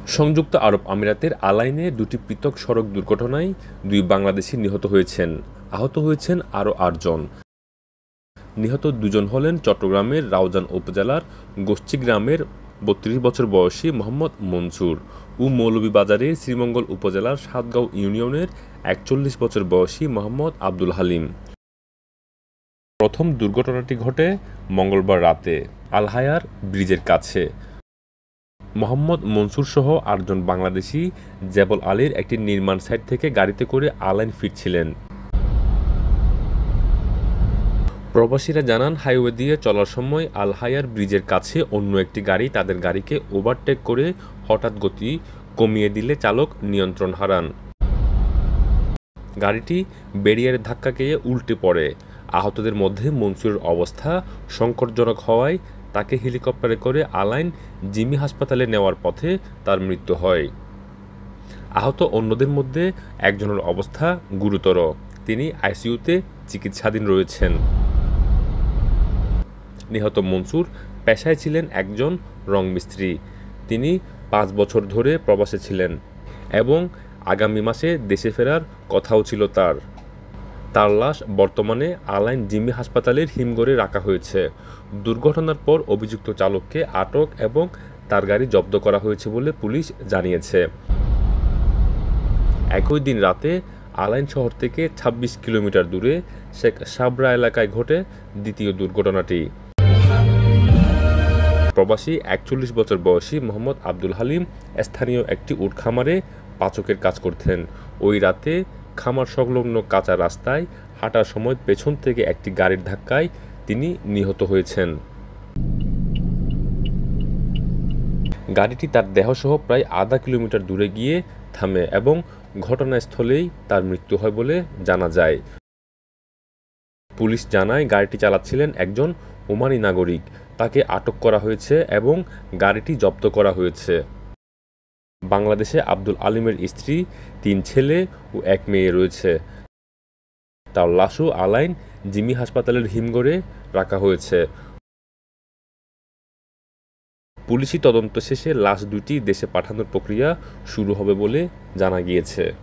সংযুক্ত আরব আমিরাতের আলাইনে দুটি পৃথক সড়ক দুর্ঘটনায় ২ বাংলাদেশি নিহত হয়েছেন। আহত হয়েছেন আরও ৮ জন। নিহত দুজন হলেন চট্টগ্রামের রাউজান উপজেলার গোষ্ঠী গ্রামের ৩২ বছর বয়সী মোহাম্মদ মনসুর ও মৌলভীবাজারের শ্রীমঙ্গল উপজেলার সাতগাঁও ইউনিয়নের ৪১ বছর বয়সী মোহাম্মদ আব্দুল হালিম। প্রথম দুর্ঘটনাটি ঘটে মঙ্গলবার রাতে আল-হায়ার ব্রিজের কাছে। মোহাম্মদ মনসুর সহ ৮ জন বাংলাদেশি জেবল আলীর একটি নির্মাণ সাইট থেকে গাড়িতে করে আলাইন ফিরছিলেন। প্রবাসীরা জানান, হাইওয়ে দিয়ে চলার সময় আল-হায়ার ব্রিজের কাছে অন্য একটি গাড়ি তাদের গাড়িকে ওভারটেক করে হঠাৎ গতি কমিয়ে দিলে চালক নিয়ন্ত্রণ হারান। গাড়িটি ব্যারিয়ারে ধাক্কা খেয়ে উল্টে পড়ে। আহতদের মধ্যে মনসুরের অবস্থা সংকটজনক হওয়ায় তাকে হেলিকপ্টারে করে আলাইন জিমি হাসপাতালে নেওয়ার পথে তার মৃত্যু হয়। আহত অন্যদের মধ্যে একজনের অবস্থা গুরুতর, তিনি আইসিইউতে চিকিৎসাধীন রয়েছেন। নিহত মনসুর পেশায় ছিলেন একজন রং মিস্ত্রি। তিনি ৫ বছর ধরে প্রবাসে ছিলেন এবং আগামী মাসে দেশে ফেরার কথাও ছিল তার। তার লাশ বর্তমানে আলাইন জিমি হাসপাতালের হিমঘরে রাখা হয়েছে। দুর্ঘটনার পর অভিযুক্ত চালককে আটক এবং তার গাড়ি জব্দ করা হয়েছে বলে পুলিশ জানিয়েছে। একই দিন রাতে আলাইন শহর থেকে ২৬ কিলোমিটার দূরে শেখ সাবরা এলাকায় ঘটে দ্বিতীয় দুর্ঘটনাটি। প্রবাসী ৪১ বছর বয়সী মোহাম্মদ আব্দুল হালিম স্থানীয় একটি উট খামারে পাচকের কাজ করতেন। ওই রাতে খামার সংলগ্ন কাঁচা রাস্তায় হাঁটার সময় পেছন থেকে একটি গাড়ির ধাক্কায় তিনি নিহত হয়েছেন। গাড়িটি তার দেহসহ প্রায় আধা কিলোমিটার দূরে গিয়ে থামে এবং ঘটনাস্থলেই তার মৃত্যু হয় বলে জানা যায়। পুলিশ জানায়, গাড়িটি চালাচ্ছিলেন একজন ওমানি নাগরিক। তাকে আটক করা হয়েছে এবং গাড়িটি জব্দ করা হয়েছে। বাংলাদেশে আব্দুল আলিমের স্ত্রী, ৩ ছেলে ও ১ মেয়ে রয়েছে। তার লাশও আলাইন জিমি হাসপাতালের হিমঘরে রাখা হয়েছে। পুলিশি তদন্ত শেষে লাশ দুটি দেশে পাঠানোর প্রক্রিয়া শুরু হবে বলে জানা গিয়েছে।